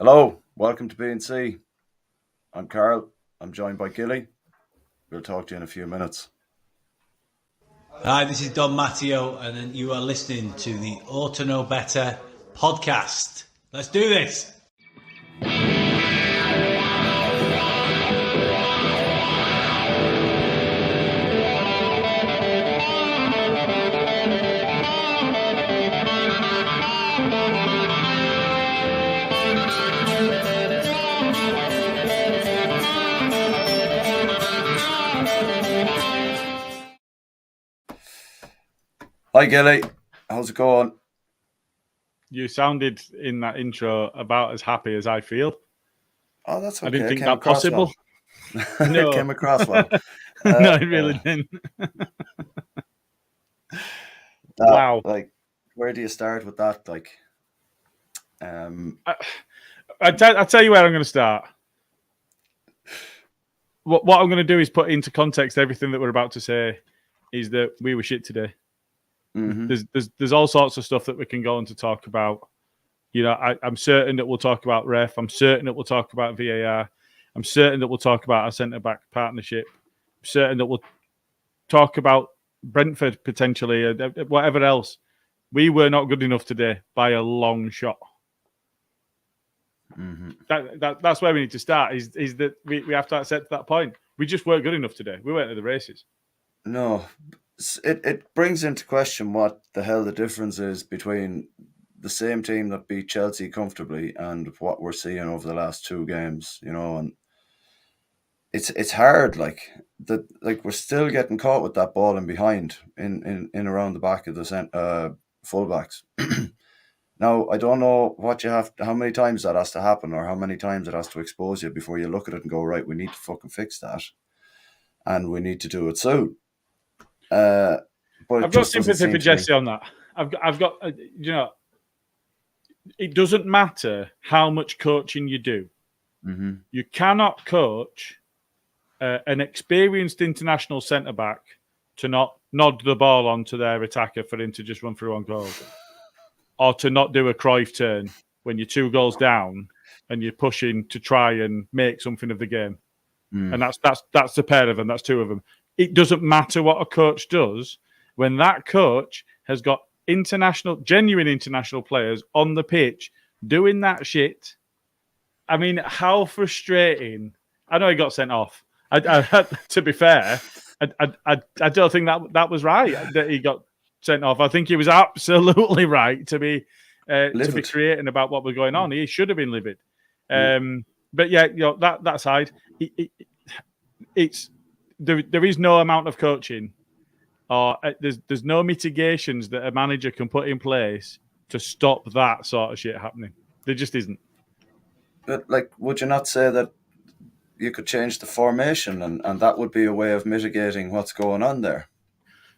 Hello, welcome to B&C. I'm Karl. I'm joined by Gilly. We'll talk to you in a few minutes. Hi, this is Don Matteo, and you are listening to the Orta Know Better podcast. Let's do this. Hi, Gilly. How's it going? You sounded in that intro about as happy as I feel. Oh, that's okay. I didn't think that possible. Well. No. It came across well. No, it really didn't. Wow. Like, where do you start with that? Like, I'll tell you where I'm going to start. What I'm going to do is put into context everything that we're about to say is that we were shit today. Mm-hmm. There's all sorts of stuff that we can go on to talk about. You know, I'm certain that we'll talk about ref. I'm certain that we'll talk about VAR. I'm certain that we'll talk about our centre-back partnership. I'm certain that we'll talk about Brentford potentially, whatever else. We were not good enough today by a long shot. Mm-hmm. That's where we need to start, is that we have to accept that point. We just weren't good enough today. We weren't at the races. No. It brings into question what the hell the difference is between the same team that beat Chelsea comfortably and what we're seeing over the last two games, you know, and it's hard, like we're still getting caught with that ball in behind in around the back of the fullbacks. Now, I don't know how many times that has to happen or how many times it has to expose you before you look at it and go, right, we need to fucking fix that and we need to do it soon. But I've got sympathy for Jesse on that. I've got you know, it doesn't matter how much coaching you do. Mm-hmm. You cannot coach an experienced international centre-back to not nod the ball onto their attacker for him to just run through on goal, or to not do a Cruyff turn when you're 2 goals down and you're pushing to try and make something of the game. And that's the pair of them. That's 2 of them. It doesn't matter what a coach does when that coach has got genuine international players on the pitch doing that shit. I mean, how frustrating! I know he got sent off. To be fair, I don't think that was right that he got sent off. I think he was absolutely right to be creating about what was going on. He should have been livid. But yeah, you know, that side, there is no amount of coaching, or there's no mitigations that a manager can put in place to stop that sort of shit happening. There just isn't. But like, would you not say that you could change the formation and that would be a way of mitigating what's going on there?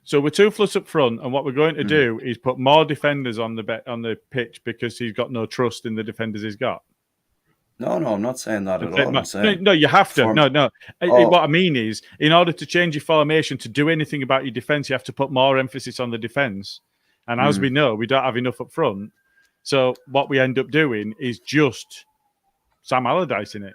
So we're toothless up front, and what we're going to do is put more defenders on the pitch because he's got no trust in the defenders he's got. No, I'm not saying that at all. I'm saying no, you have to. No. What I mean is, in order to change your formation to do anything about your defence, you have to put more emphasis on the defence. And as we know, we don't have enough up front. So what we end up doing is just Sam Allardyce in it.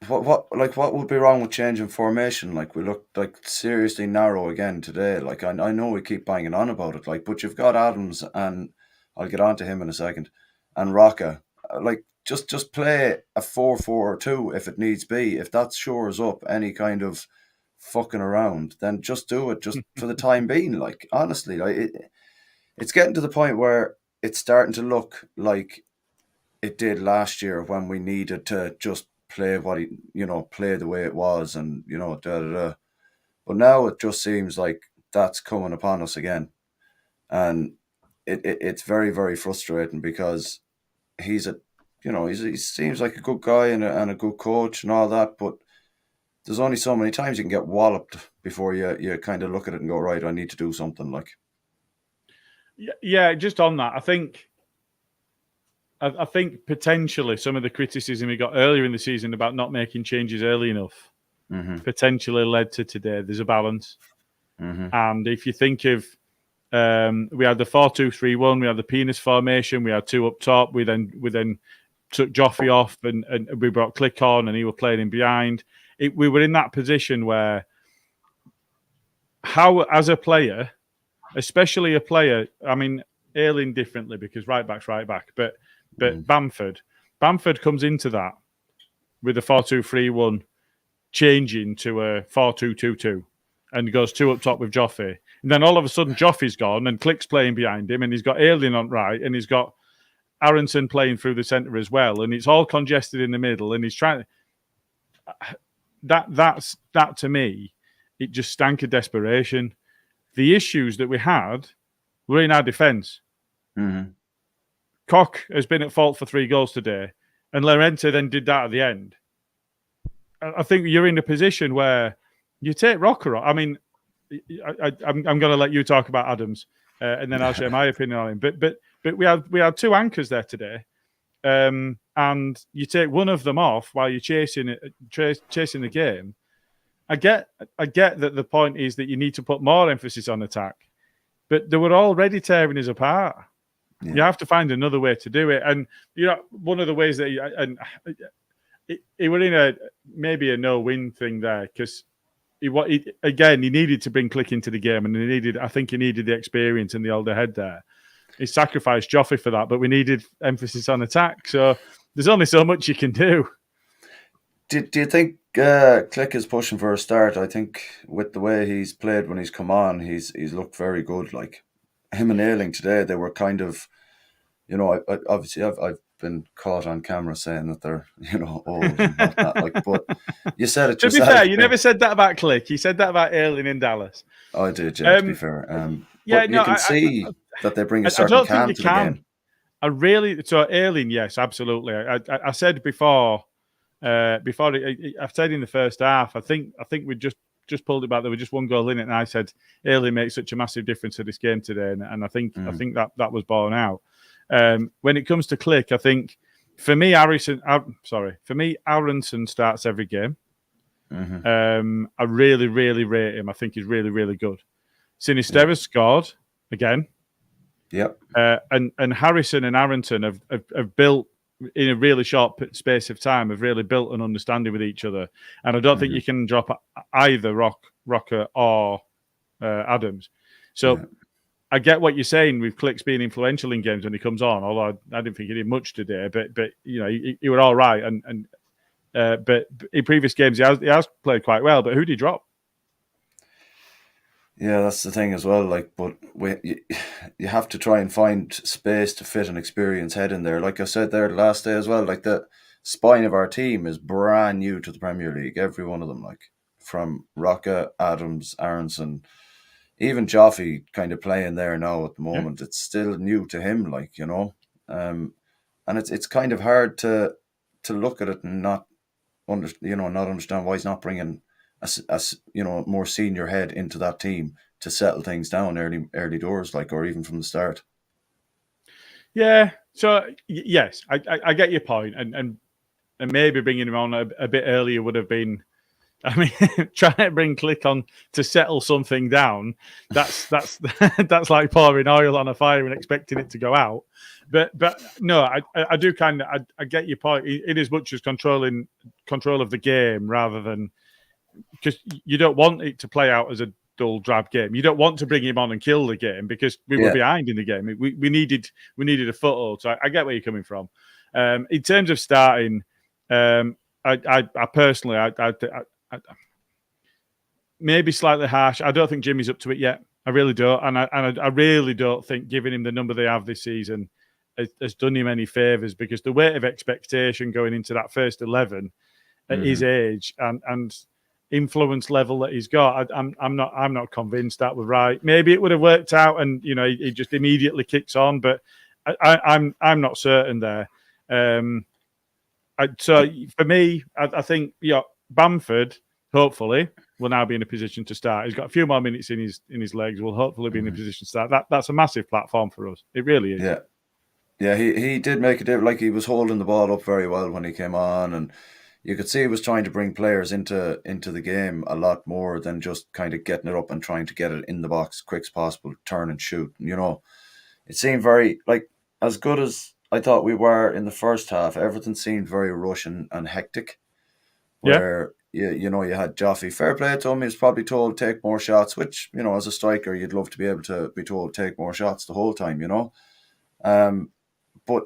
What would be wrong with changing formation? Like, we look like seriously narrow again today. Like, I know we keep banging on about it, like, but you've got Adams, and I'll get on to him in a second, and Rocca. Like, just play a 4-4-2 if it needs be. If that shores up any kind of fucking around, then just do it, just for the time being. Like, honestly, like, it's getting to the point where it's starting to look like it did last year when we needed to just play play the way it was, and But now it just seems like that's coming upon us again, and it's very, very frustrating because he seems like a good guy and a good coach and all that, but there's only so many times you can get walloped before you kind of look at it and go, right, I need to do something. Like, yeah, just on that, I think potentially some of the criticism we got earlier in the season about not making changes early enough potentially led to today. There's a balance, and if you think of we had the 4-2-3-1, we had the penis formation, we had 2 up top, we then took Joffrey off and we brought Click on and he was playing in behind. We were in that position where as a player, especially a player, I mean, Ayling differently because right back's right back, but Bamford comes into that with a 4-2-3-1 changing to a 4-2-2-2 and goes 2 up top with Joffrey. And then all of a sudden Joffrey's gone and Click's playing behind him and he's got Ayling on right and he's got Aronson playing through the centre as well, and it's all congested in the middle. And he's trying. That to me, it just stank of desperation. The issues that we had were in our defence. Mm-hmm. Koch has been at fault for 3 goals today, and Llorente then did that at the end. I think you're in a position where you take Rocker off. I mean, I'm going to let you talk about Adams, and then I'll share my opinion on him. But we had 2 anchors there today, and you take one of them off while you're chasing the game. I get that the point is that you need to put more emphasis on attack, but they were already tearing us apart. Yeah. You have to find another way to do it, and one of the ways that he were in maybe a no-win thing there because he needed to bring Click into the game, and I think he needed the experience and the older head there. He sacrificed Joffrey for that, but we needed emphasis on attack. So there's only so much you can do. Do you think Click is pushing for a start? I think with the way he's played when he's come on, he's looked very good. Like him and Ayling today, they were kind of, obviously I've been caught on camera saying that they're old and whatnot. Like, but you said it yourself. To be fair, you never said that about Click. You said that about Ayling in Dallas. I did, yeah. To be fair, but you can see that they bring a certain calm to the game. So Ayling, yes, absolutely. I said before. I've said in the first half, I think we just pulled it back. There was just 1 goal in it, and I said Ayling makes such a massive difference to this game today, and I think that was borne out. When it comes to Click, I think for me, Aronson starts every game. Mm-hmm. I really, really rate him. I think he's really, really good. Sinisterra scored again. Yep. And Harrison and Aronson have built in a really short space of time. Have really built an understanding with each other, and I don't think you can drop either Rocker or Adams. So. Yeah. I get what you're saying with Click's being influential in games when he comes on, although I didn't think he did much today. But he were all right, but in previous games he has played quite well. But who did he drop? Yeah, that's the thing as well. Like, but you have to try and find space to fit an experienced head in there. Like I said there the last day as well. Like the spine of our team is brand new to the Premier League. Every one of them, like from Rocca, Adams, Aronson. Even Joffrey kind of playing there now at the moment. Yeah. It's still new to him, and it's kind of hard to look at it and not understand why he's not bringing a more senior head into that team to settle things down early doors, or even from the start. Yeah. So yes, I get your point, and maybe bringing him on a bit earlier would have been. I mean, trying to bring Click on to settle something down, that's that's like pouring oil on a fire and expecting it to go out. But no, I do I get your point. In as much as control of the game rather than because you don't want it to play out as a dull, drab game. You don't want to bring him on and kill the game because we were behind in the game. We needed a foothold. So I get where you're coming from. In terms of starting, I personally, maybe slightly harsh. I don't think Jimmy's up to it yet. I really don't, and I really don't think giving him the number they have this season has done him any favours because the weight of expectation going into that first 11 at his age and influence level that he's got, I'm not convinced that we're right. Maybe it would have worked out, and he just immediately kicks on, but I'm not certain there. So for me, I think Bamford. Hopefully, will now be in a position to start. He's got a few more minutes in his legs. Will hopefully be in a position to start. That's a massive platform for us. It really is. Yeah. He did make a difference. Like he was holding the ball up very well when he came on, and you could see he was trying to bring players into the game a lot more than just kind of getting it up and trying to get it in the box quick as possible, turn and shoot. It seemed very as good as I thought we were in the first half. Everything seemed very Russian and hectic. Yeah. Where you know, you had Joffrey. Fair play to him. He was probably told take more shots, which, you know, as a striker, you'd love to be able to be told take more shots the whole time. You know, but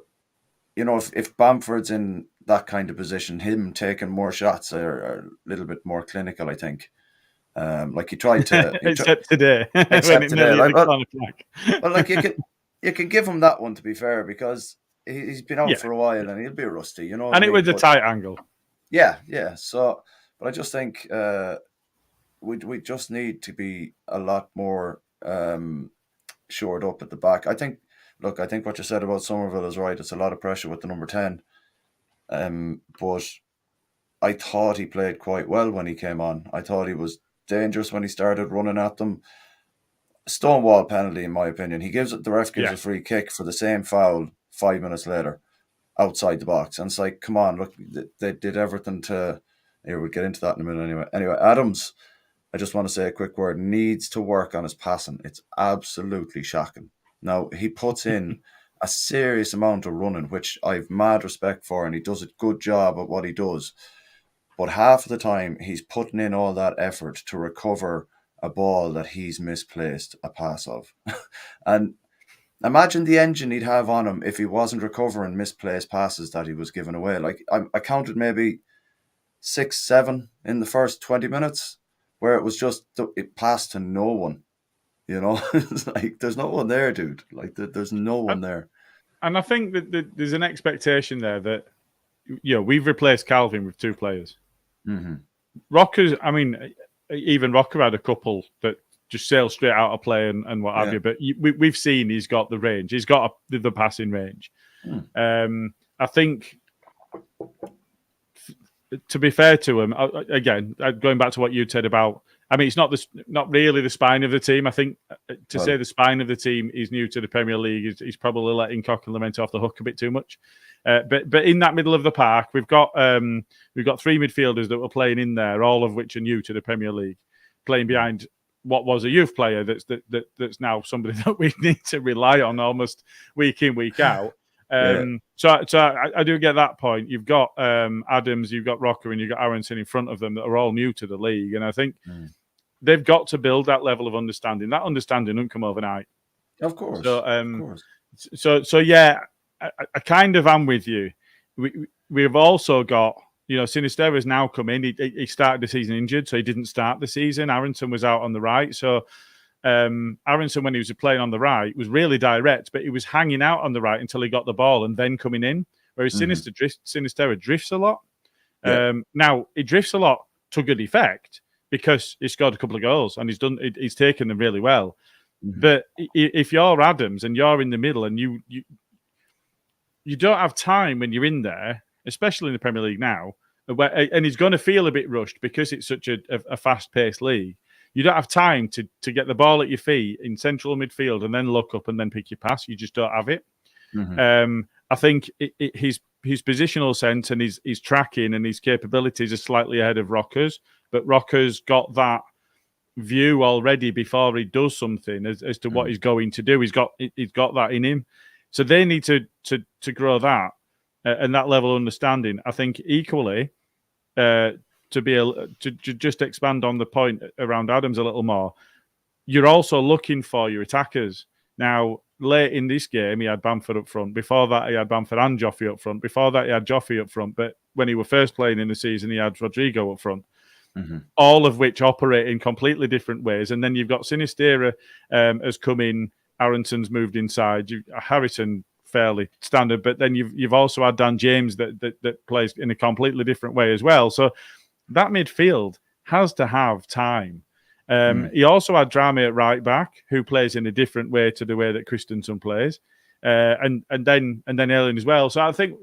you know, if Bamford's in that kind of position, him taking more shots are a little bit more clinical, I think. Like he tried to, Except today, when except it today. nearly hit Like, the corner flag. well, like you can give him that one, to be fair, because he's been out Yeah. for a while and he'll be rusty. You know what And I it mean? was a But tight angle. yeah. So, but I just think we just need to be a lot more shored up at the back. I think. Look, I think what you said about Somerville is right. It's a lot of pressure with the number 10. But I thought he played quite well when he came on. I thought he was dangerous when he started running at them. Stonewall penalty, in my opinion. The ref gives Yeah. a free kick for the same foul 5 minutes later outside the box. And it's like, come on, look, they did everything to. Here, we'll get into that in a minute anyway. Adams, I just want to say a quick word, needs to work on his passing. It's absolutely shocking. Now, he puts in a serious amount of running, which I've mad respect for, and he does a good job at what he does. But half of the time, he's putting in all that effort to recover a ball that he's misplaced a pass of. And imagine the engine he'd have on him if he wasn't recovering misplaced passes that he was giving away. Like, I counted maybe 6, 7 in the first 20 minutes where it was just, it passed to no one. You know, it's like, there's no one there, dude. Like, there's no one there. And I think that there's an expectation there that, you know, we've replaced Calvin with 2 players. Mm-hmm. Rockers, I mean, even Rocker had a couple that just sail straight out of play and what have Yeah. you. But we've seen he's got the range. He's got the passing range. I think, to be fair to him, again, going back to what you said about, I mean, it's not really the spine of the team. I think say the spine of the team is new to the Premier League, he's probably letting Cock and Lament off the hook a bit too much. But in that middle of the park, we've got 3 midfielders that were playing in there, all of which are new to the Premier League, playing behind what was a youth player that's now somebody that we need to rely on almost week in, week out. So I do get that point. You've got Adams, you've got Rocker, and you've got Aronson in front of them that are all new to the league, and I think they've got to build that level of understanding. That understanding won't come overnight. Of course. So yeah, I kind of am with you. We've also got, you know, Sinisterra's now come in. He started the season injured, so he didn't start the season. Aronson was out on the right, so Aronson, when he was playing on the right, was really direct, but he was hanging out on the right until he got the ball and then coming in. Whereas Sinisterra drifts a lot. Now he drifts a lot to good effect because he scored a couple of goals and he's taken them really well. But if you're Adams and you're in the middle and you don't have time when you're in there, especially in the Premier League now, and he's going to feel a bit rushed because it's such a fast-paced league. You don't have time to get the ball at your feet in central midfield and then look up and then pick your pass. You just don't have it. I think his positional sense and his tracking and his capabilities are slightly ahead of Rocker's, but Rocker's got that view already before he does something as to what he's going to do. He's got that in him. So they need to grow that and that level of understanding. I think equally to be to just expand on the point around Adams a little more. You're also looking for your attackers. Now, late in this game, he had Bamford up front. Before that, he had Bamford and Joffrey up front. Before that, he had Joffrey up front. But when he was first playing in the season, he had Rodrigo up front. All of which operate in completely different ways. And then you've got Sinisterra has come in. Aronson's moved inside. Harrison fairly standard, but then you've also had Dan James that plays in a completely different way as well. So that midfield has to have time. He also had Drame at right back, who plays in a different way to the way that Christensen plays, and then Ellen as well. So I think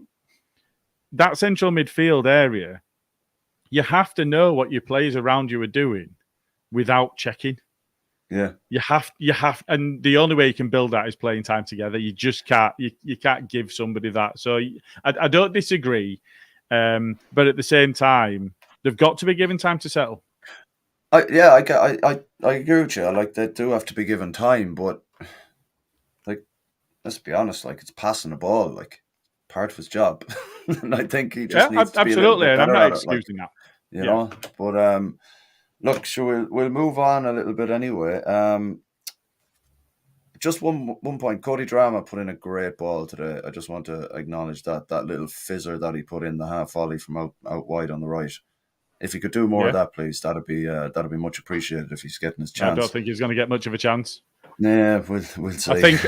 that central midfield area, you have to know what your players around you are doing without checking. Yeah, you have, and the only way you can build that is playing time together. You just can't. You can't give somebody that. So I don't disagree, but at the same time, they've got to be given time to settle. I agree with you. Like, they do have to be given time, but like, let's be honest. Like, it's passing the ball. Like, part of his job. And I think he just Yeah, needs to be a little absolutely, bit and I'm better not at it. Like, excusing that. you Yeah. know. But look, sure, we'll move on a little bit anyway. Just one point, Cody Drama put in a great ball today. I just want to acknowledge that little fizzer that he put in the half volley from out wide on the right. If he could do more of Yeah. that, please, that'd be much appreciated if he's getting his I don't chance. think he's going to get much of a chance. Yeah, we'll see. I think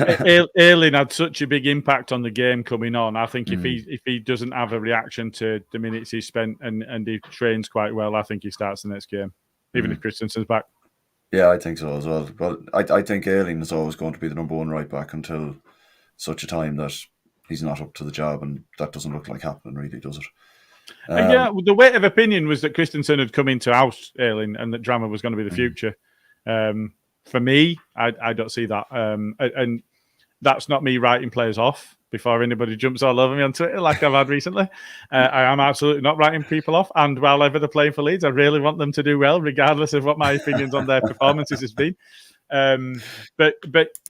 Ayling had such a big impact on the game coming on. I think if he doesn't have a reaction to the minutes he spent and he trains quite well, I think he starts the next game, even if Christensen's back. Yeah, I think so as well. But I think Ayling is always going to be the number one right back until such a time that he's not up to the job, and that doesn't look like happening, really, does it? Yeah, the weight of opinion was that Christensen had come in to oust Ayling and that Drama was going to be the future. For me, I don't see that. And that's not me writing players off before anybody jumps all over me on Twitter like I've had recently. I am absolutely not writing people off. And while ever they're playing for Leeds, I really want them to do well, regardless of what my opinions on their performances has been. But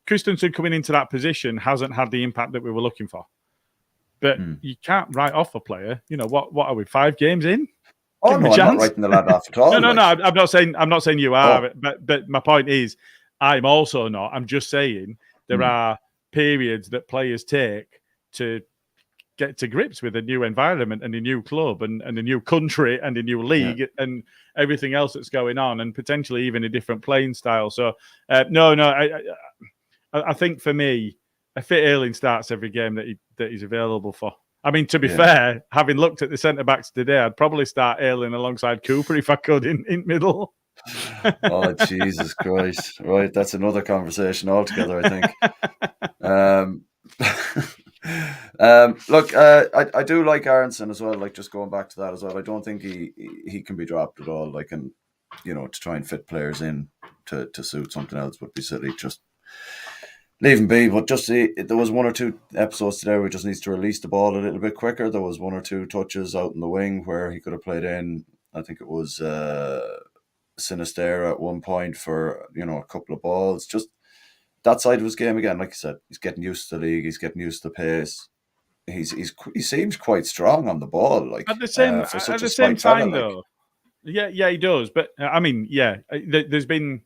Christensen coming into that position hasn't had the impact that we were looking for. But you can't write off a player. You know, what are we, 5 games in? Oh, no, I'm not writing the lad off at all. No, I'm not saying you are, but my point is, I'm also not. I'm just saying there are periods that players take to get to grips with a new environment and a new club and a new country and a new league and everything else that's going on, and potentially even a different playing style. So, I think for me, a fit Ayling starts every game that he's available for. I mean, to be fair, having looked at the centre-backs today, I'd probably start Ayling alongside Cooper if I could in middle. Oh, Jesus Christ. Right, that's another conversation altogether, I think. Look, I do like Aronson as well, like just going back to that as well. I don't think he can be dropped at all, like, and, you know, to try and fit players in to suit something else would be silly. Just leave him be. But just there was 1 or 2 episodes today where he just needs to release the ball a little bit quicker. There was 1 or 2 touches out in the wing where he could have played in. I think it was Sinistera at one point for, you know, a couple of balls. Just that side of his game again, like I said, he's getting used to the league. He's getting used to the pace. He seems quite strong on the ball. Like at the same time, fella, though. Yeah, he does. But I mean, there's been.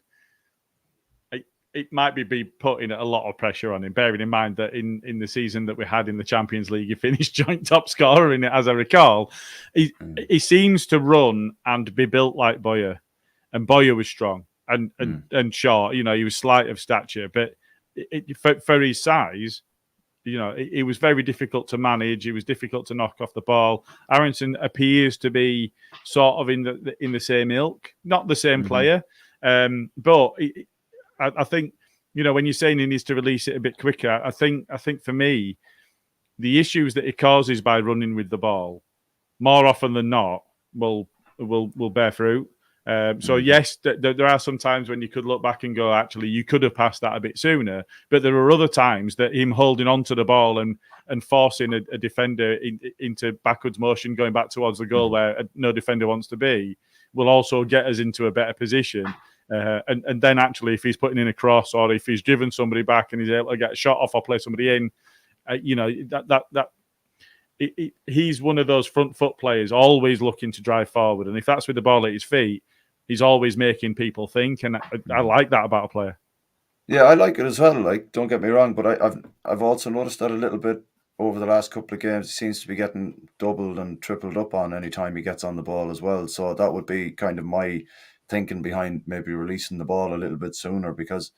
It might be putting a lot of pressure on him, bearing in mind that in the season that we had in the Champions League, he finished joint top scorer in it, as I recall. He seems to run and be built like Boyer, and Boyer was strong and short. You know, he was slight of stature, but for his size, you know, it was very difficult to manage. It was difficult to knock off the ball. Aronson appears to be sort of in the same ilk, not the same player, but. I think, you know, when you're saying he needs to release it a bit quicker, I think for me, the issues that he causes by running with the ball, more often than not, will bear fruit. So yes, there are some times when you could look back and go, actually, you could have passed that a bit sooner. But there are other times that him holding onto the ball and forcing a defender into backwards motion, going back towards the goal where no defender wants to be, will also get us into a better position. And then actually, if he's putting in a cross or if he's driven somebody back and he's able to get a shot off or play somebody in, you know, he's one of those front foot players, always looking to drive forward. And if that's with the ball at his feet, he's always making people think. And I like that about a player. Yeah, I like it as well. Like, don't get me wrong, but I've also noticed that a little bit over the last couple of games. He seems to be getting doubled and tripled up on any time he gets on the ball as well. So that would be kind of my thinking behind maybe releasing the ball a little bit sooner, because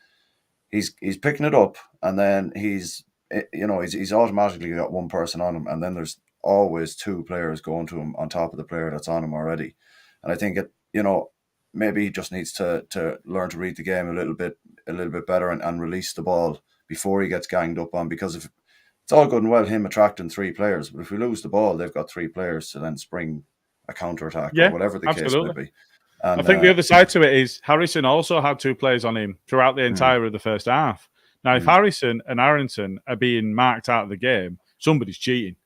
he's picking it up and then he's automatically got one person on him, and then there's always 2 players going to him on top of the player that's on him already. And I think maybe he just needs to learn to read the game a little bit better and release the ball before he gets ganged up on, because if it's all good and well him attracting 3 players, but if we lose the ball, they've got 3 players to then spring a counter attack or whatever the case may be. And, I think the other side to it is Harrison also had 2 players on him throughout the entire of the first half. Now, if Harrison and Aronson are being marked out of the game, somebody's cheating.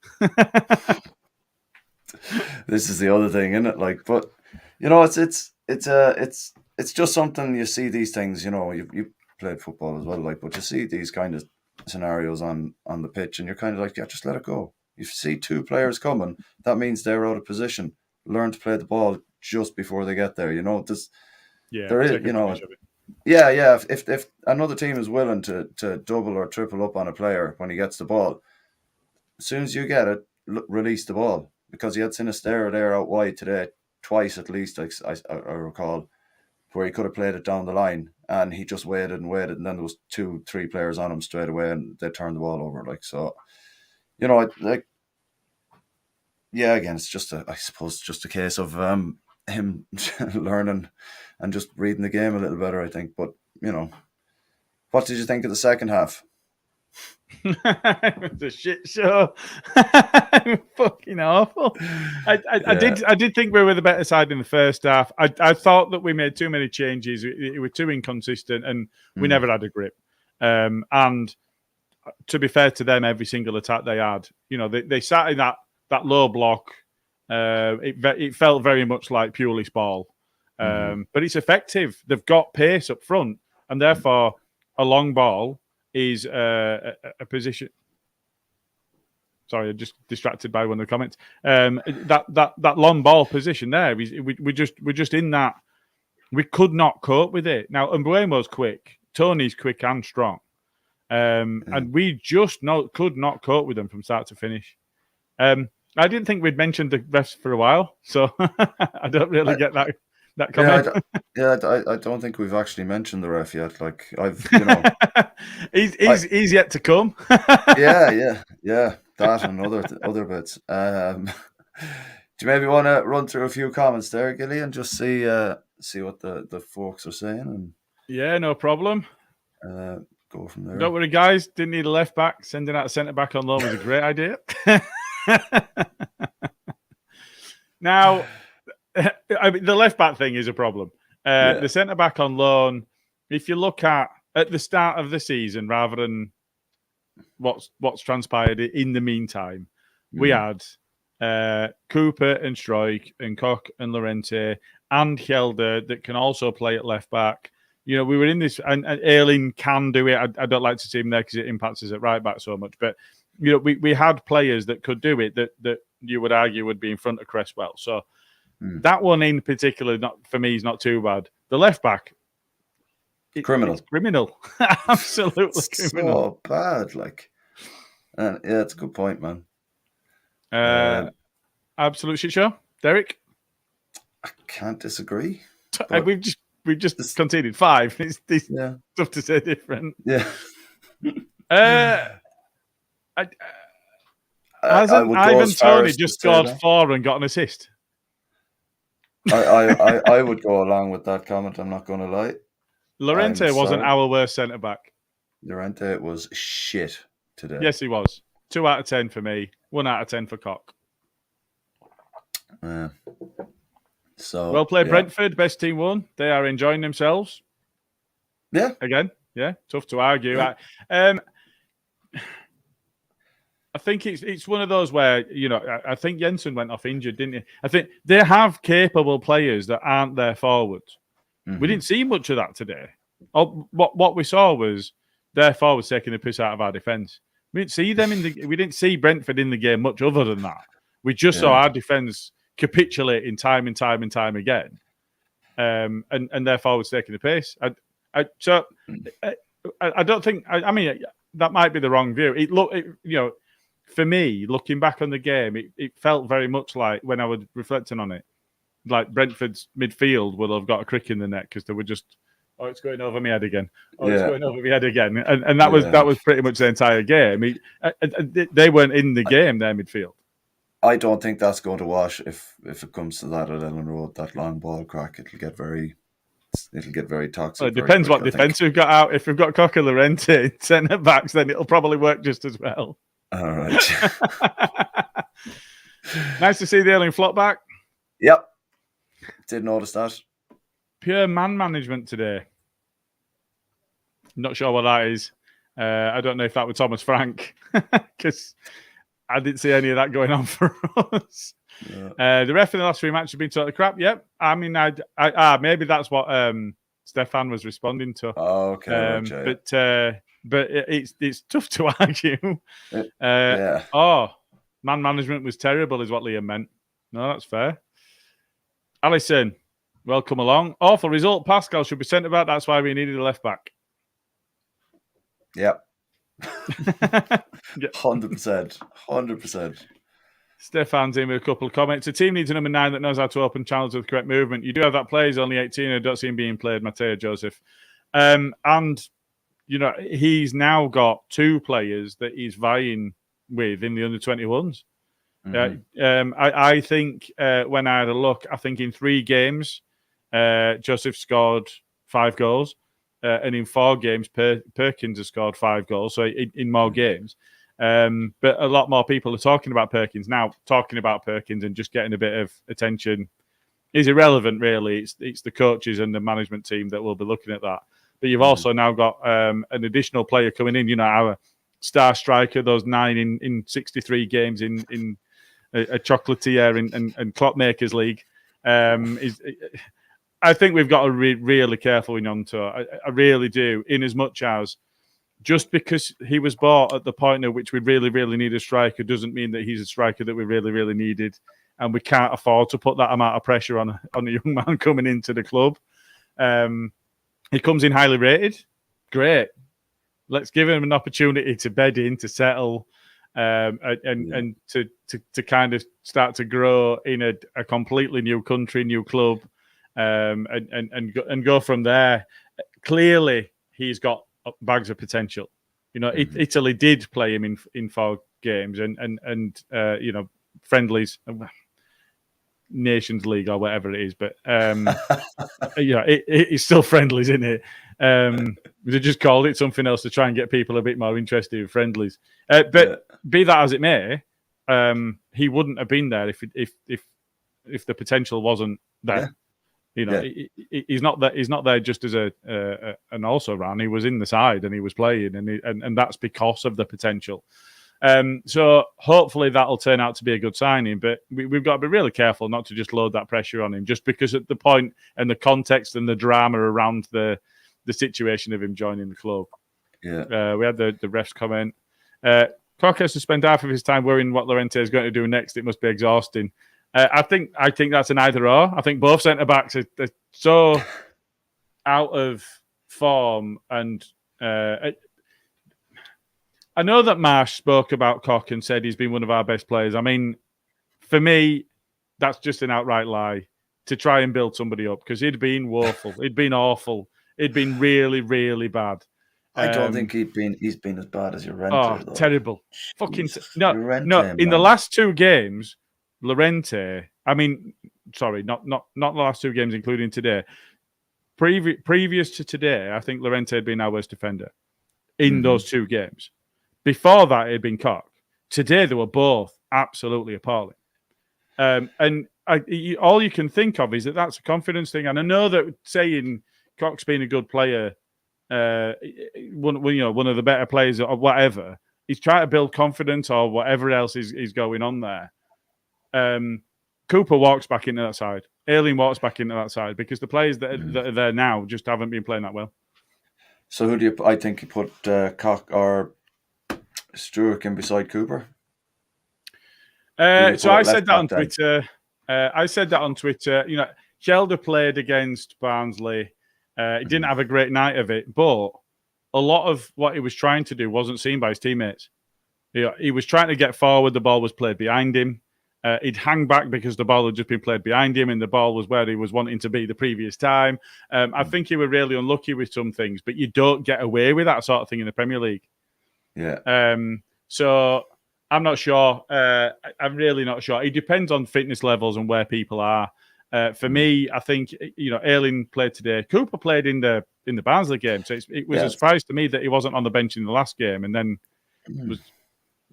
This is the other thing, isn't it? Like, but you know, it's just something. You see these things. You know, you played football as well, like, but you see these kind of scenarios on the pitch, and you're kind of like, yeah, just let it go. If you see two players coming, that means they're out of position. Learn to play the ball just before they get there. There is, take advantage of it. yeah. If another team is willing to double or triple up on a player when he gets the ball, as soon as you get it, release the ball, because he had Sinisterra there out wide today twice at least. I recall, where he could have played it down the line, and he just waited, and then there was 2-3 players on him straight away, and they turned the ball over. Again, it's just I suppose just a case of him learning and just reading the game a little better, I think. But what did you think of the second half? It was a shit show. Fucking awful. I did think we were the better side in the first half. I thought that we made too many changes. We were too inconsistent, and we never had a grip. And to be fair to them, every single attack they had, they sat in that low block. It felt very much like Pulis ball, but it's effective. They've got pace up front, and therefore a long ball is a position. Sorry, I'm just distracted by one of the comments. That long ball position there, we're just in that. We could not cope with it. Now, Mbuemo's quick, Tony's quick and strong, and we just could not cope with them from start to finish. I didn't think we'd mentioned the refs for a while, so I don't really get that comment. I don't think we've actually mentioned the ref yet. Like he's yet to come. yeah. That and other bits. Do you maybe want to run through a few comments there, Gilly, and just see what the folks are saying? And yeah, no problem. Go from there. Don't worry, guys. Didn't need a left back. Sending out a centre back on loan was a great idea. Now, the left back thing is a problem. The centre back on loan, if you look at the start of the season rather than what's transpired in the meantime, we had Cooper and Struijk and Koch and Llorente and Hjelde that can also play at left back. We were in this, and Ayling can do it. I don't like to see him there because it impacts us at right back so much. But we had players that could do it that you would argue would be in front of Cresswell. So that one in particular, for me, is not too bad. The left back, criminal, absolutely criminal. So bad, it's a good point, man. Absolute shit show, Derek. I can't disagree. We've just conceded 5. It's tough to say different. Yeah. Hasn't Ivan Toney just scored 4 and got an assist? I would go along with that comment. I'm not going to lie. Llorente wasn't our worst centre back. Llorente was shit today. Yes, he was. 2 out of 10 for me. 1 out of 10 for Koch. Well played, Brentford. Best team won. They are enjoying themselves. Yeah. Again, tough to argue. Yeah. I think it's one of those where, I think Jensen went off injured, didn't he? I think they have capable players that aren't their forwards. Mm-hmm. We didn't see much of that today. What we saw was their forwards taking the piss out of our defence. We didn't see them we didn't see Brentford in the game much other than that. We just saw our defence capitulating time and time again, and their forwards taking the piss. I don't think. I mean, that might be the wrong view. For me, looking back on the game, it felt very much like, when I was reflecting on it, like Brentford's midfield will have got a crick in the neck because they were just, it's going over my head again. It's going over my head again. And that was pretty much the entire game. They weren't in the game, their midfield. I don't think that's going to wash if it comes to that at Ellen Road, that long ball crack. It'll get very toxic. Well, it depends what defence we've got out. If we've got Koch and Llorente centre backs, then it'll probably work just as well. All right. Nice to see the Ayling flop back. Yep. Did notice that. Pure man management today. Not sure what that is. I don't know if that was Thomas Frank, because I didn't see any of that going on for us. Yeah. The ref in the last 3 matches have been totally crap. Yep. I mean, maybe that's what Stefan was responding to. Oh, okay. But it's tough to argue. Yeah. Oh, Man management was terrible, is what Liam meant. No, that's fair. Alison, welcome along. Awful result. Pascal should be centre back. That's why we needed a left back. Yep. 100%. 100%. Stefan's in with a couple of comments. The team needs a number 9 that knows how to open channels with correct movement. You do have that player. He's only 18 and I don't see him being played, Matteo Joseph. And, he's now got 2 players that he's vying with in the under-21s. Mm-hmm. I think when I had a look, I think in 3 games, Joseph scored 5 goals. And in 4 games, Perkins has scored 5 goals. So in more games. But a lot more people are talking about Perkins now. Talking about Perkins and just getting a bit of attention is irrelevant, really. It's the coaches and the management team that will be looking at that. But you've also now got an additional player coming in. Our star striker, those 9 in 63 games in a chocolatier and clockmakers league. I think we've got to be really careful with Gnonto. I really do. In as much as just because he was bought at the point at which we really, really need a striker doesn't mean that he's a striker that we really, really needed. And we can't afford to put that amount of pressure on a young man coming into the club. He comes in highly rated. Great. Let's give him an opportunity to bed in, to settle, and to kind of start to grow in a completely new country, new club, and go from there. Clearly, he's got bags of potential. Italy did play him in 4 games and friendlies, Nations League or whatever it is, but it's still friendlies, isn't it? They just called it something else to try and get people a bit more interested in friendlies. But be that as it may, he wouldn't have been there if the potential wasn't there. He's not there just as an also ran. He was in the side and he was playing, and that's because of the potential. So hopefully that'll turn out to be a good signing. But we've got to be really careful not to just load that pressure on him, just because at the point and the context and the drama around the situation of him joining the club. Yeah, we had the refs comment. Koch has to spend half of his time worrying what Llorente is going to do next. It must be exhausting. I think that's an either or. I think both centre backs are so out of form, and I know that Marsh spoke about Koch and said he's been one of our best players. I mean, for me, that's just an outright lie to try and build somebody up, because he'd been woeful, he'd been awful, he'd been really, really bad. I don't think he's been as bad as Llorente. Oh, though. Terrible! Fucking no. In the last 2 games. Llorente, I mean, sorry, not the last 2 games, including today. Previous to today, I think Llorente had been our worst defender in those 2 games. Before that, it had been Koch. Today, they were both absolutely appalling. All you can think of is that that's a confidence thing. And I know that saying Koch's been a good player, one of the better players or whatever, he's trying to build confidence or whatever else is going on there. Cooper walks back into that side. Ayling walks back into that side, because the players that are there now just haven't been playing that well. So who do I think you put Koch or Stewart in beside Cooper? So I said that on Twitter. Shelder played against Barnsley. He didn't have a great night of it, but a lot of what he was trying to do wasn't seen by his teammates. He was trying to get forward. The ball was played behind him. He'd hang back because the ball had just been played behind him and the ball was where he was wanting to be the previous time. I think he was really unlucky with some things, but you don't get away with that sort of thing in the Premier League. Yeah. So I'm not sure. I'm really not sure. It depends on fitness levels and where people are. For me, I think, Ayling played today. Cooper played in the Barnsley game. So it was a surprise to me that he wasn't on the bench in the last game. And then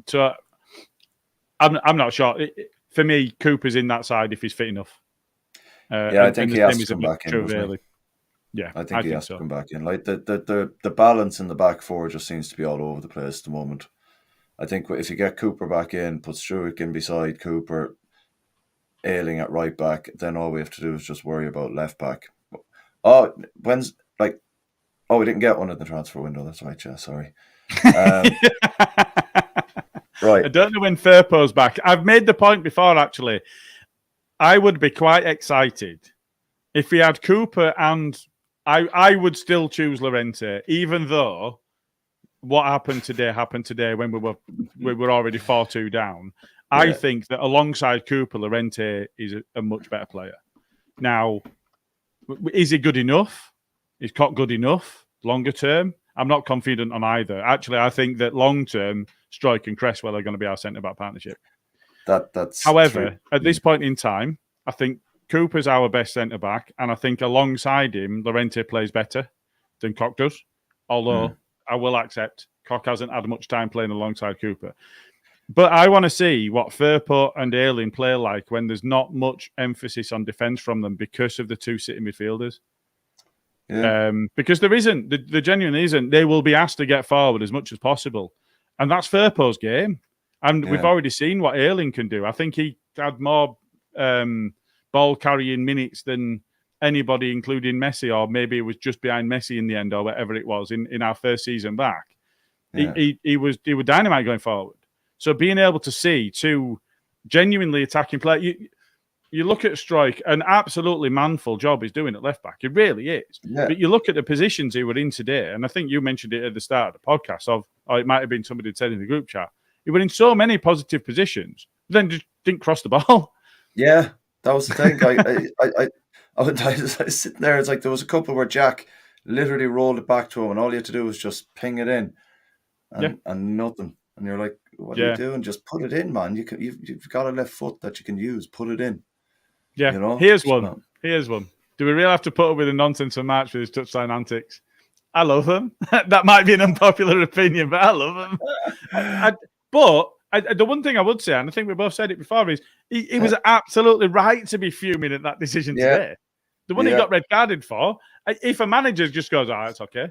so I'm not sure. For me, Cooper's in that side if he's fit enough. I think he has to come back in. Really. Yeah, I think he has to come back in. Like the balance in the back 4 just seems to be all over the place at the moment. I think if you get Cooper back in, put Struijk in beside Cooper, Ayling at right back, then all we have to do is just worry about left back. We didn't get one in the transfer window. That's right, yeah. Sorry. Right. I don't know when Firpo's back. I've made the point before, actually. I would be quite excited if we had Cooper, and I would still choose Llorente, even though what happened today when we were already 4-2 down. I think that alongside Cooper, Llorente is a much better player. Now, is he good enough? Is Koch good enough longer term? I'm not confident on either. Actually, I think that long term, Struijk and Cresswell are going to be our centre back partnership. However, at this point in time, I think Cooper's our best centre back, and I think alongside him, Llorente plays better than Koch does. Although I will accept Koch hasn't had much time playing alongside Cooper. But I want to see what Firpo and Ayling play like when there's not much emphasis on defence from them because of the two sitting midfielders. Yeah. Because there isn't, there genuinely isn't. They will be asked to get forward as much as possible. And that's Firpo's game. And we've already seen what Ayling can do. I think he had more ball carrying minutes than anybody, including Messi, or maybe it was just behind Messi in the end, or whatever it was in our first season back. Yeah. He was dynamite going forward. So being able to see two genuinely attacking players, you look at Struijk, an absolutely manful job he's doing at left back. It really is. Yeah. But you look at the positions he were in today, and I think you mentioned it at the start of the podcast, or it might have been somebody said in the group chat. He were in so many positive positions, then just didn't cross the ball. Yeah, that was the thing. I was sitting there. It's like there was a couple where Jack literally rolled it back to him, and all you had to do was just ping it in, and nothing. And you're like, "What are you doing? Just put it in, man. You've got a left foot that you can use. Put it in." Yeah. You know? Here's one. Do we really have to put up with the nonsense of March with his touchline antics? I love them. That might be an unpopular opinion, but I love them. But the one thing I would say, and I think we both said it before, is he was absolutely right to be fuming at that decision today. The one he got red carded for. If a manager just goes, it's okay,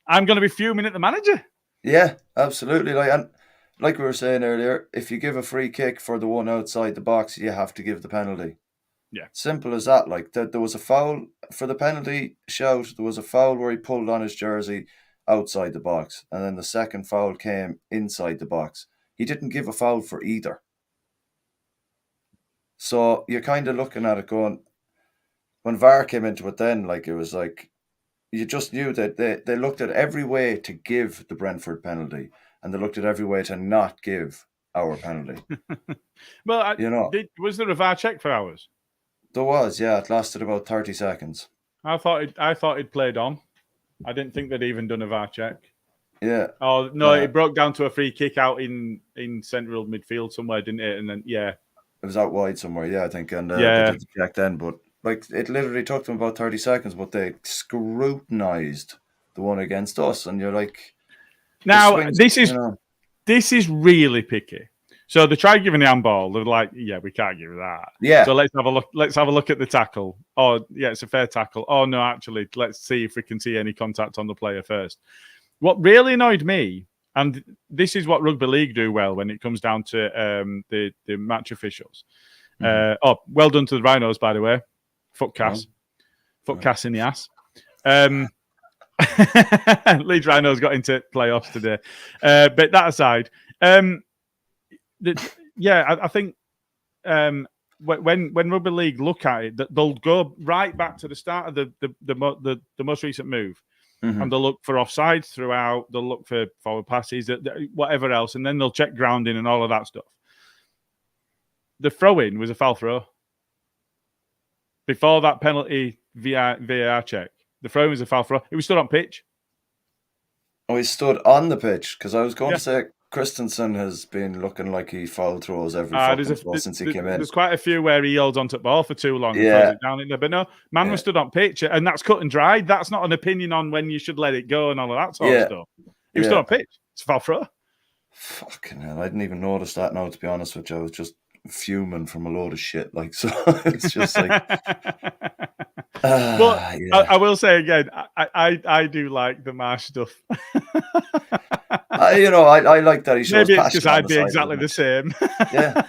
I'm going to be fuming at the manager. Yeah, absolutely. Like we were saying earlier, if you give a free kick for the one outside the box, you have to give the penalty. Yeah. Simple as that. Like there was a foul for the penalty shout. There was a foul where he pulled on his jersey outside the box. And then the second foul came inside the box. He didn't give a foul for either. So you're kind of looking at it going, when VAR came into it then, like it was like, you just knew that they looked at every way to give the Brentford penalty, and they looked at every way to not give our penalty. Well, was there a VAR check for ours? There was, yeah. It lasted about 30 seconds. I thought he'd played on. I didn't think they'd even done a VAR check. Yeah. Oh no, it broke down to a free kick out in central midfield somewhere, didn't it? And then it was out wide somewhere. Yeah, I think, and they did the check then. But like, it literally took them about 30 seconds, but they scrutinised the one against us, and you're like, now this is really picky. So they tried giving the handball. They're like, yeah, we can't give that. Yeah. So let's have a look. Let's have a look at the tackle. Oh, yeah, it's a fair tackle. Oh no, actually, let's see if we can see any contact on the player first. What really annoyed me, and this is what rugby league do well when it comes down to the match officials. Well done to the Rhinos, by the way. Fuck Cass. Fuck Cass in the ass. Leeds Rhinos got into playoffs today. But that aside, I think when rugby league look at it, they'll go right back to the start of the most recent move, and they'll look for offsides throughout. They'll look for forward passes, whatever else, and then they'll check grounding and all of that stuff. The throw-in was a foul throw. Before that penalty VAR check, the throw-in was a foul throw. He was stood on pitch. Oh, he stood on the pitch, because I was going to say Christensen has been looking like he foul throws every throw since he came in. There's quite a few where he holds onto the ball for too long and throws it down in there. But no, man was stood on pitch, and that's cut and dried. That's not an opinion on when you should let it go and all of that sort of stuff. He was stood on pitch. It's a foul throw. Fucking hell, I didn't even notice that now, to be honest with you. I was just fuming from a load of shit. Like, so it's just like... But I will say again, I do like the Marsh stuff. I like that he shows maybe passion. Because I'd be exactly the same. Yeah,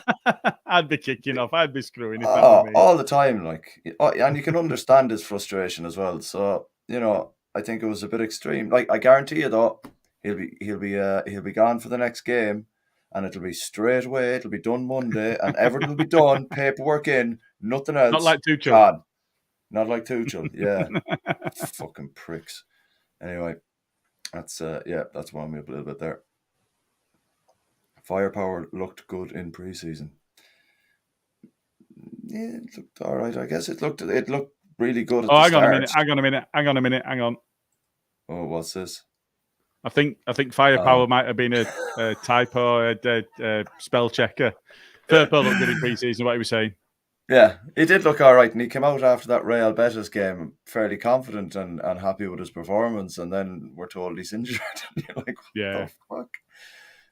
I'd be kicking off. I'd be screwing it all the time. Like, and you can understand his frustration as well. So I think it was a bit extreme. Like, I guarantee you though, he'll be gone for the next game, and it'll be straight away. It'll be done Monday, and everything will be done. Paperwork in, nothing else. Not like Tuchel. God, not like Tuchel. Yeah, fucking pricks. Anyway, that's wound me up a little bit there. Firepower looked good in pre-season. Yeah, it looked all right. I guess it looked really good at the start. Hang on a minute. Oh, what's this? I think firepower might have been a typo, a spell checker. Firpo looked good in pre-season. What are you saying? Yeah, he did look all right, and he came out after that Real Betis game fairly confident and happy with his performance, and then we're told he's injured. And you're like, what the fuck?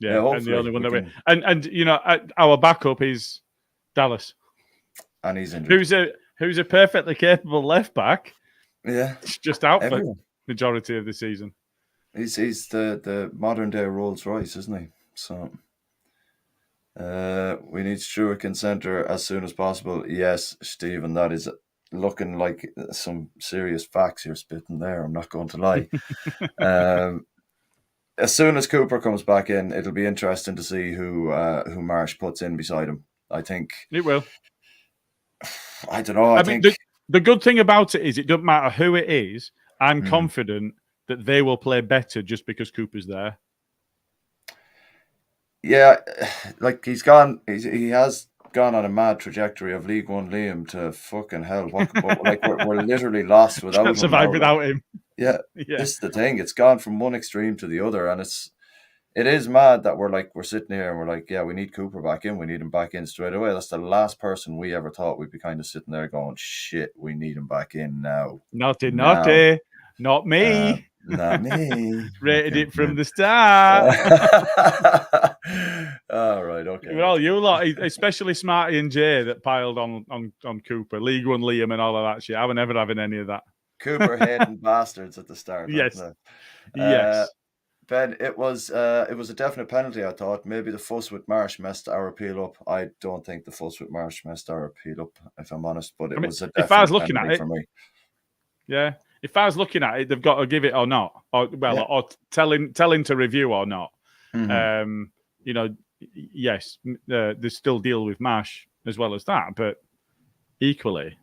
Yeah, and the only one that and you know, our backup is Dallas, and he's injured. Who's a perfectly capable left back. Yeah, it's just out for majority of the season. He's the modern day Rolls Royce, isn't he? So. We need Stewart in centre as soon as possible. Yes, Stephen, that is looking like some serious facts you're spitting there. I'm not going to lie. As soon as Cooper comes back in, it'll be interesting to see who Marsh puts in beside him. I think it will. I don't know. I think the good thing about it is it doesn't matter who it is. I'm confident that they will play better just because Cooper's there. Yeah, like he has gone on a mad trajectory of League One Liam to fucking hell. Like we're literally lost without him. Can't survive without him. Yeah, this is the thing. It's gone from one extreme to the other, and it is mad that we're sitting here and we're like, yeah, we need Cooper back in. We need him back in straight away. That's the last person we ever thought we'd be kind of sitting there going, shit, we need him back in now. Naughty, not me. Not me. Rated it from the start. All right, okay. Well, you lot, especially Smarty and Jay, that piled on Cooper, League One Liam, and all of that shit. I was never having any of that. Cooper hating bastards at the start. Yes. Yes. Ben, it was a definite penalty. I thought maybe the fuss with Marsh messed our appeal up. I don't think the fuss with Marsh messed our appeal up, if I'm honest. But it was a definite if I was looking penalty at it, for me. Yeah. If I was looking at it, they've got to give it or not, or tell him to review or not. Mm-hmm. You know, yes, they still deal with Marsh as well as that, but equally,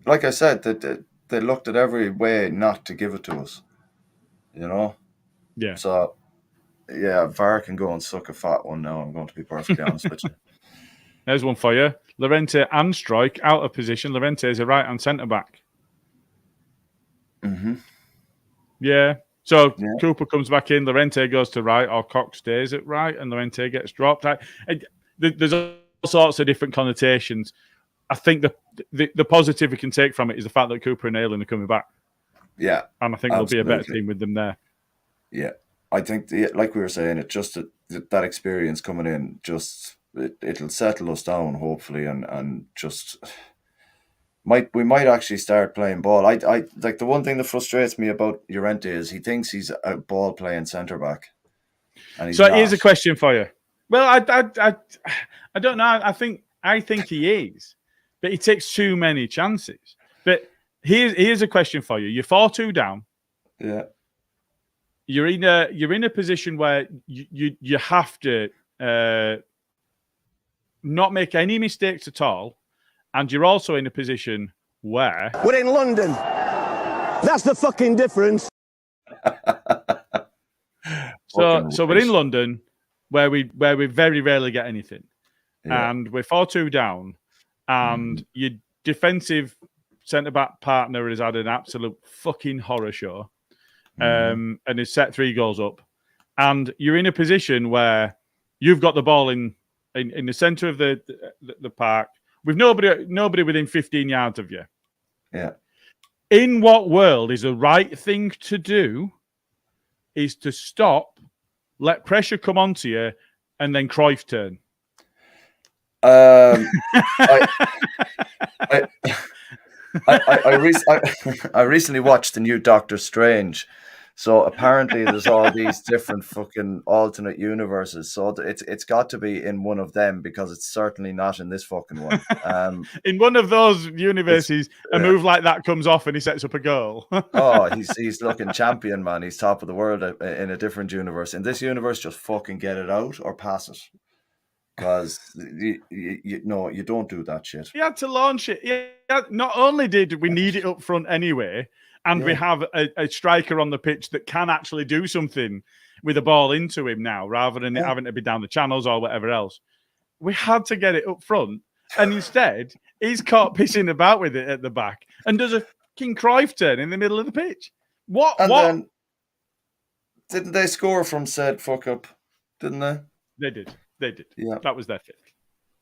like I said, they looked at every way not to give it to us. You know. Yeah. So, yeah, VAR can go and suck a fat one now. I'm going to be perfectly honest with you. There's one for you. Llorente and Strike out of position. Llorente is a right-hand centre-back. Mm-hmm. Yeah. So Cooper comes back in, Llorente goes to right, or Cox stays at right, and Llorente gets dropped. There's all sorts of different connotations. I think the positive we can take from it is the fact that Cooper and Ayling are coming back. Yeah. And I think there'll be a better team with them there. Yeah. I think, like we were saying, it just that experience coming in just... It'll settle us down, hopefully, and just we might actually start playing ball. I like the one thing that frustrates me about Llorente is he thinks he's a ball playing centre back. And he's not. Here's a question for you. Well, I don't know. I think he is, but he takes too many chances. But here's a question for you. You're 4-2 down. Yeah. You're in a position where you have to not make any mistakes at all, and you're also in a position where we're in London. That's the fucking difference. So we're in London, where we very rarely get anything, and we're 4-2 down, and your defensive centre back partner has had an absolute fucking horror show, and has set 3 goals up, and you're in a position where you've got the ball in the centre of the park with nobody within 15 yards of you. Yeah. In what world is the right thing to do is to stop, let pressure come onto you, and then Cruyff turn? I recently watched the new Doctor Strange, So apparently there's all these different fucking alternate universes. So it's got to be in one of them because it's certainly not in this fucking one. In one of those It's universes, a move like that comes off and he sets up a goal. he's looking champion, man. He's top of the world in a different universe. In this universe, just fucking get it out or pass it. Because you don't do that shit. He had to launch it. Yeah, not only did we need it up front anyway, and we have a striker on the pitch that can actually do something with the ball into him now, rather than it having to be down the channels or whatever else. We had to get it up front, and instead he's caught pissing about with it at the back and does a fucking Cruyff turn in the middle of the pitch. What? Then, didn't they score from said fuck up? Didn't they? They did. Yeah, that was their fifth.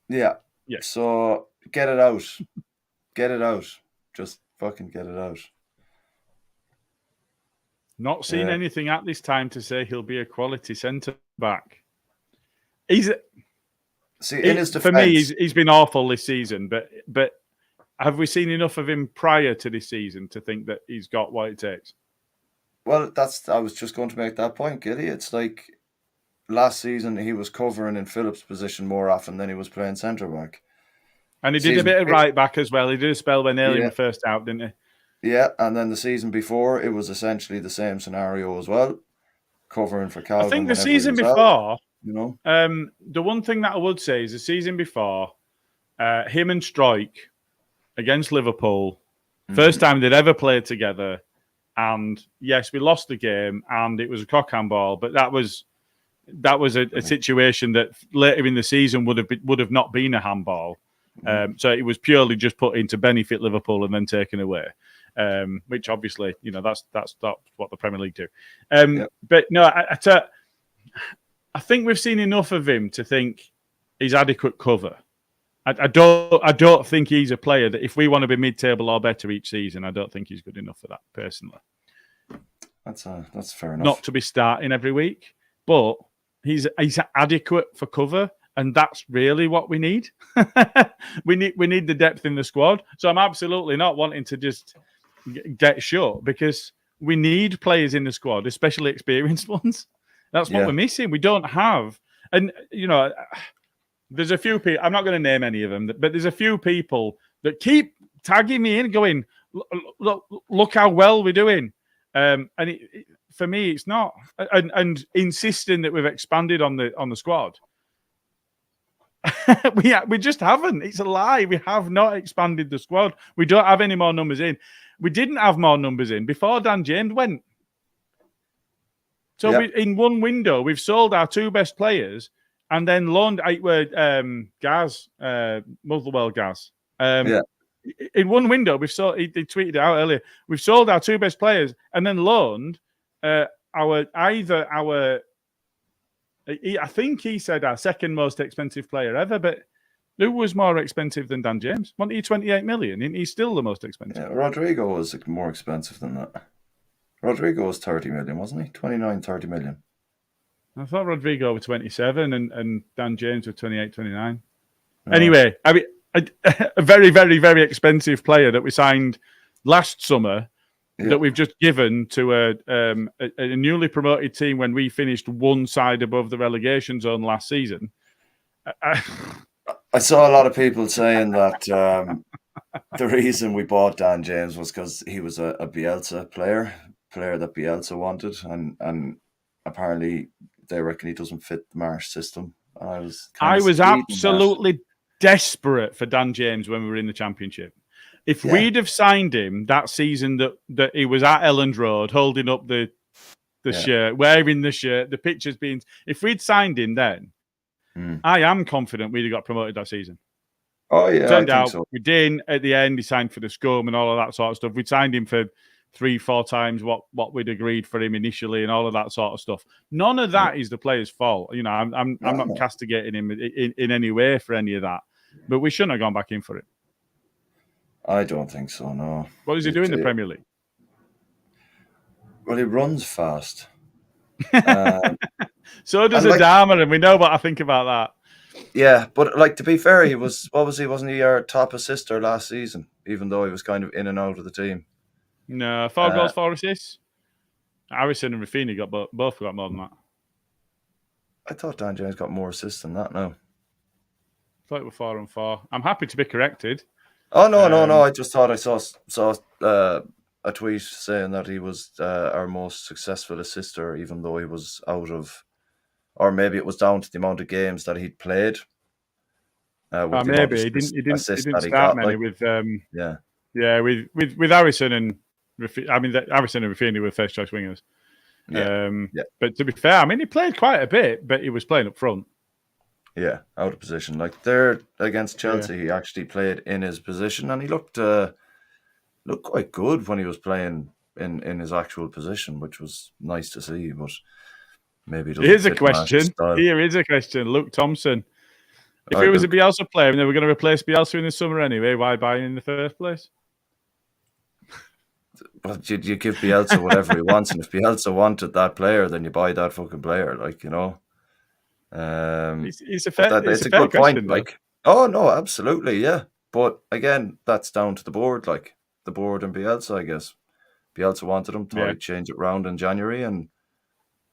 Yeah. Yeah. So get it out. Get it out. Just fucking get it out. Not seen anything at this time to say he'll be a quality centre back. In his defense, for me, he's been awful this season. But have we seen enough of him prior to this season to think that he's got what it takes? Well, I was just going to make that point, Gilly. It's like last season he was covering in Phillips' position more often than he was playing centre back. And he did a bit of right back as well. He did a spell when Alien were first out, didn't he? Yeah, and then the season before, it was essentially the same scenario as well, covering for Calvin. I think the season before, the one thing that I would say is the season before, him and Strike against Liverpool, first time they'd ever played together, and yes, we lost the game, and it was a cock handball, but that was a situation that later in the season would have not been a handball. So it was purely just put in to benefit Liverpool and then taken away. Which obviously, that's what the Premier League do. But no, I think we've seen enough of him to think he's adequate cover. I don't think he's a player that if we want to be mid-table or better each season, I don't think he's good enough for that personally. That's fair enough. Not to be starting every week, but he's adequate for cover. And that's really what we need. We need the depth in the squad. So I'm absolutely not wanting to just get shut because we need players in the squad, especially experienced ones. That's what we're missing. We don't have. And, there's a few people, I'm not going to name any of them, but there's a few people that keep tagging me in going, look how well we're doing. For me, it's not. And insisting that we've expanded on the squad. we just haven't. It's a lie. We have not expanded the squad. We don't have any more numbers in. We didn't have more numbers in before Dan James went. So in one window, we've sold our two best players and then loaned Gaz, Motherwell Gaz. In one window, we've sold. He tweeted it out earlier. We've sold our two best players and then loaned I think he said our second most expensive player ever, but who was more expensive than Dan James? Wasn't he 28 million? He's still the most expensive. Yeah, Rodrigo was more expensive than that. Rodrigo was 30 million, wasn't he? 29, 30 million. I thought Rodrigo was 27 and Dan James was 28, 29. No. Anyway, I mean, a very, very, very expensive player that we signed last summer that we've just given to a newly promoted team when we finished one side above the relegation zone last season. I saw a lot of people saying that the reason we bought Dan James was because he was a Bielsa player that Bielsa wanted, and apparently they reckon he doesn't fit the Marsh system. I was absolutely desperate for Dan James when we were in the Championship. If we'd have signed him that season that he was at Elland Road holding up the shirt, wearing the shirt, the pictures being... If we'd signed him then, I am confident we'd have got promoted that season. Oh, yeah, Turned out we didn't. At the end, he signed for the scum and all of that sort of stuff. We'd signed him for 3-4 times what we'd agreed for him initially and all of that sort of stuff. None of that is the player's fault. I'm not castigating him in any way for any of that. But we shouldn't have gone back in for it. I don't think so, no. What does he do in the Premier League? Well, he runs fast. So does Adama, and we know what I think about that. Yeah, but to be fair, he was, wasn't he our top assister last season, even though he was kind of in and out of the team? No, 4 goals, 4 assists. Harrison and Rafinha both got more than that. I thought Dan James got more assists than that now. I thought it were 4 and 4. I'm happy to be corrected. Oh, no. I just thought I saw a tweet saying that he was our most successful assister, even though he was out of, or maybe it was down to the amount of games that he'd played. Maybe he didn't start many with with Harrison and Harrison and Rafinha were first choice wingers. But to be fair, I mean, he played quite a bit, but he was playing up front. Yeah, out of position. Like there against Chelsea, he actually played in his position, and he looked quite good when he was playing in his actual position, which was nice to see. But maybe here's a question. Here is a question. Luke Thompson. If it was a Bielsa player and they were going to replace Bielsa in the summer anyway, why buy him in the first place? But you give Bielsa whatever he wants, and if Bielsa wanted that player, then you buy that fucking player. Like, you know. It's a fair good question, point. Like, oh no, absolutely, yeah. But again, that's down to the board, like the board and Bielsa, I guess. Bielsa wanted him to change it round in January, and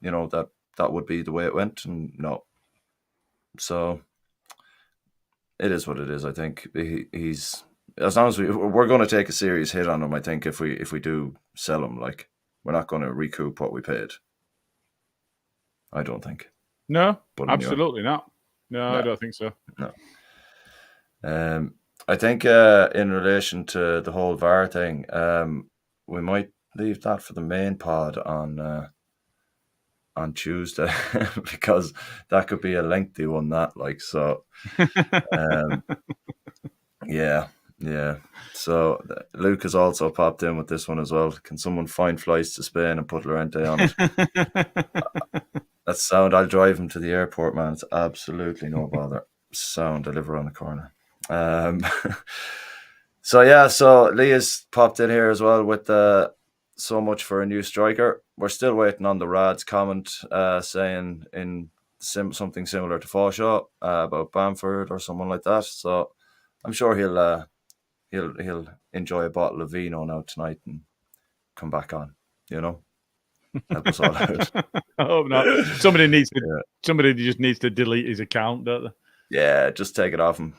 you know that would be the way it went. And no, so it is what it is. I think he's as long as we're going to take a serious hit on him. I think if we do sell him, like we're not going to recoup what we paid. I don't think. No, but absolutely not. No, I don't think so. No. I think in relation to the whole VAR thing, we might leave that for the main pod on Tuesday because that could be a lengthy one. Yeah. So Luke has also popped in with this one as well. Can someone find flights to Spain and put Llorente on it? That's sound. I'll drive him to the airport, man. It's absolutely no bother. Sound, deliver on the corner. So Leah's popped in here as well with so much for a new striker. We're still waiting on the Rad's comment saying in something similar to Forshaw about Bamford or someone like that. So I'm sure he'll enjoy a bottle of vino now tonight and come back on, you know. Help us all out. I hope not. Somebody just needs to delete his account, don't they? Yeah, just take it off him.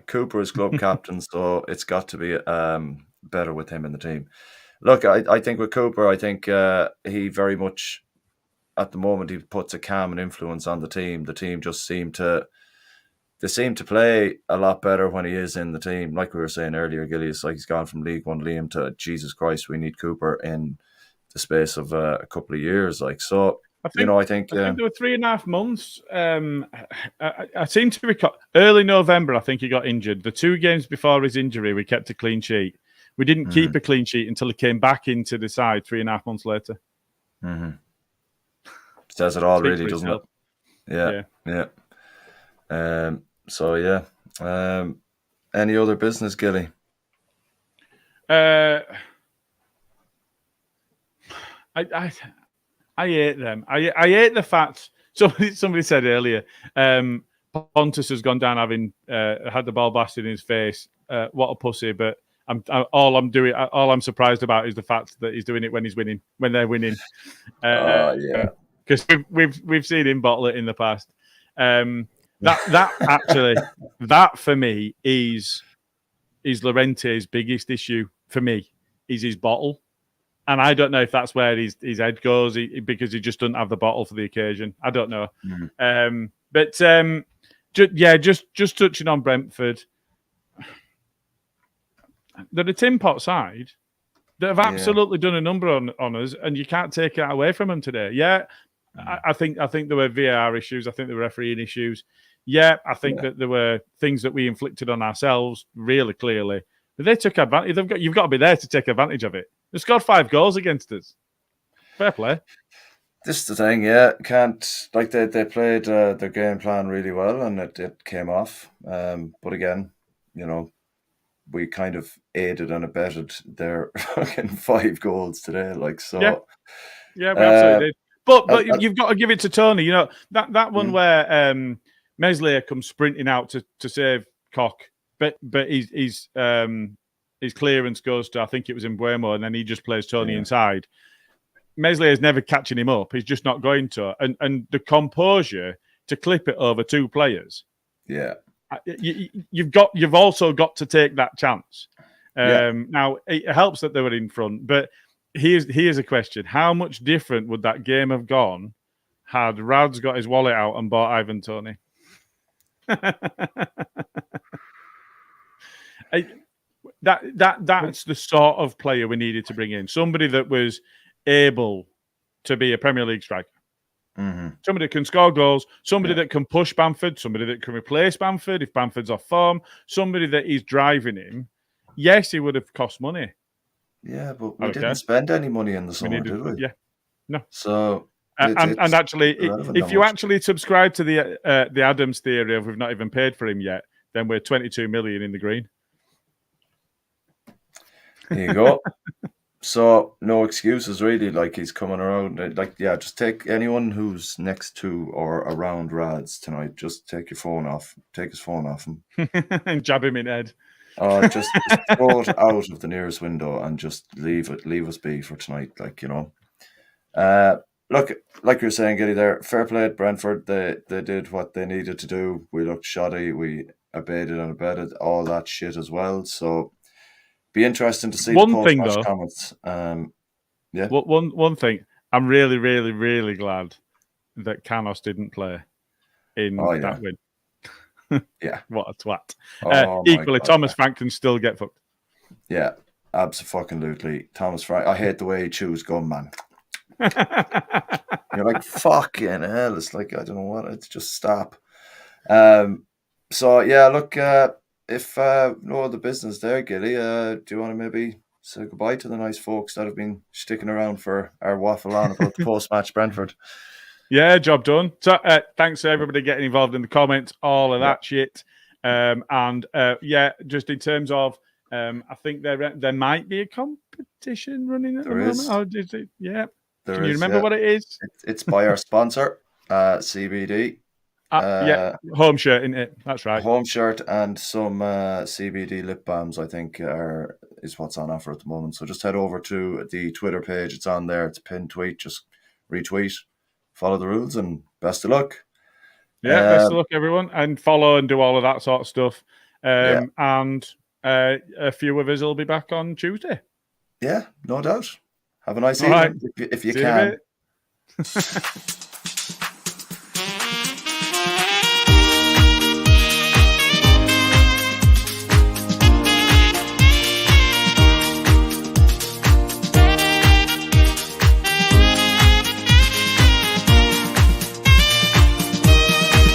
Cooper is club captain, so it's got to be better with him in the team. Look, I think with Cooper, I think he very much, at the moment, he puts a calm and influence on the team. The team just seem to play a lot better when he is in the team. Like we were saying earlier, Gilly, it's like he's gone from League One Liam to Jesus Christ, we need Cooper in the space of a couple of years. Like, so, I think there were 3.5 months. I seem to recall early November, I think he got injured. The 2 games before his injury, we kept a clean sheet. We didn't keep a clean sheet until he came back into the side 3.5 months later. Mm-hmm. Says it all, really, doesn't it? Yeah. So, yeah. Any other business, Gilly? I hate them. I hate the fact. Somebody said earlier, Pontus has gone down having had the ball blasted in his face. What a pussy! But all I'm surprised about is the fact that he's doing it when they're winning. Because we've seen him bottle it in the past. That for me is Llorente's biggest issue. For me, is his bottle. And I don't know if that's where his head goes because he just doesn't have the bottle for the occasion. I don't know. Just touching on Brentford, they're a tin pot side that have absolutely done a number on us, and you can't take that away from them today. Yeah, I think there were VAR issues. I think there were refereeing issues. Yeah, I think that there were things that we inflicted on ourselves really clearly. But they took advantage. You've got to be there to take advantage of it. They scored 5 goals against us. Fair play. This is the thing, yeah. Can't like they played their game plan really well, and it came off. But again, you know, we kind of aided and abetted their fucking 5 goals today. Like so. Yeah, we absolutely did. But you've got to give it to Tony. You know that one where Meslier comes sprinting out to save Koch, but his clearance goes to, I think it was Mbuemo, and then he just plays Tony inside. Meslier is never catching him up. He's just not going to. And the composure to clip it over two players. Yeah. You've also got to take that chance. Yeah. Now, it helps that they were in front, but here's a question. How much different would that game have gone had Rads got his wallet out and bought Ivan Toney? That's the sort of player we needed to bring in. Somebody that was able to be a Premier League striker. Mm-hmm. Somebody that can score goals, somebody that can push Bamford, somebody that can replace Bamford if Bamford's off form, somebody that is driving him. Yes, he would have cost money. Yeah, but we didn't spend any money in the summer, did we? Yeah, no. So, and actually, if you actually subscribe to the Adams theory of we've not even paid for him yet, then we're 22 million in the green. There you go. So no excuses really. Like he's coming around. Like just take anyone who's next to or around Rads tonight. Just take your phone off. Take his phone off him and jab him in the head. Just throw it out of the nearest window and just leave us be for tonight. Like look, like you're saying, Gilly, there. Fair play at Brentford. They did what they needed to do. We looked shoddy. We abated and abetted all that shit as well. So. Be interesting to see one the thing post-match though. Comments. Yeah. One thing. I'm really, really, really glad that Canos didn't play in that win. Yeah. What a twat. God, Equally, Thomas Frank can still get fucked. Yeah, absolutely. Thomas Frank. I hate the way he chews gum, man. You're like, fucking hell. It's like, I don't know what. It's just stop. So, yeah, look, if no other business there, Gilly, do you want to maybe say goodbye to the nice folks that have been sticking around for our waffle on about the post-match Brentford? Yeah, job done. So thanks to everybody getting involved in the comments, all of that shit. Just in terms of, I think there might be a competition running at the moment. Oh, yeah. Can you remember what it is? It's by our sponsor, CBD. Home shirt, isn't it? That's right. Home shirt and some CBD lip balms, I think, is what's on offer at the moment. So just head over to the Twitter page. It's on there. It's a pinned tweet. Just retweet, follow the rules, and best of luck. Yeah, best of luck, everyone. And follow and do all of that sort of stuff. And a few of us will be back on Tuesday. Yeah, no doubt. Have a nice evening if you can.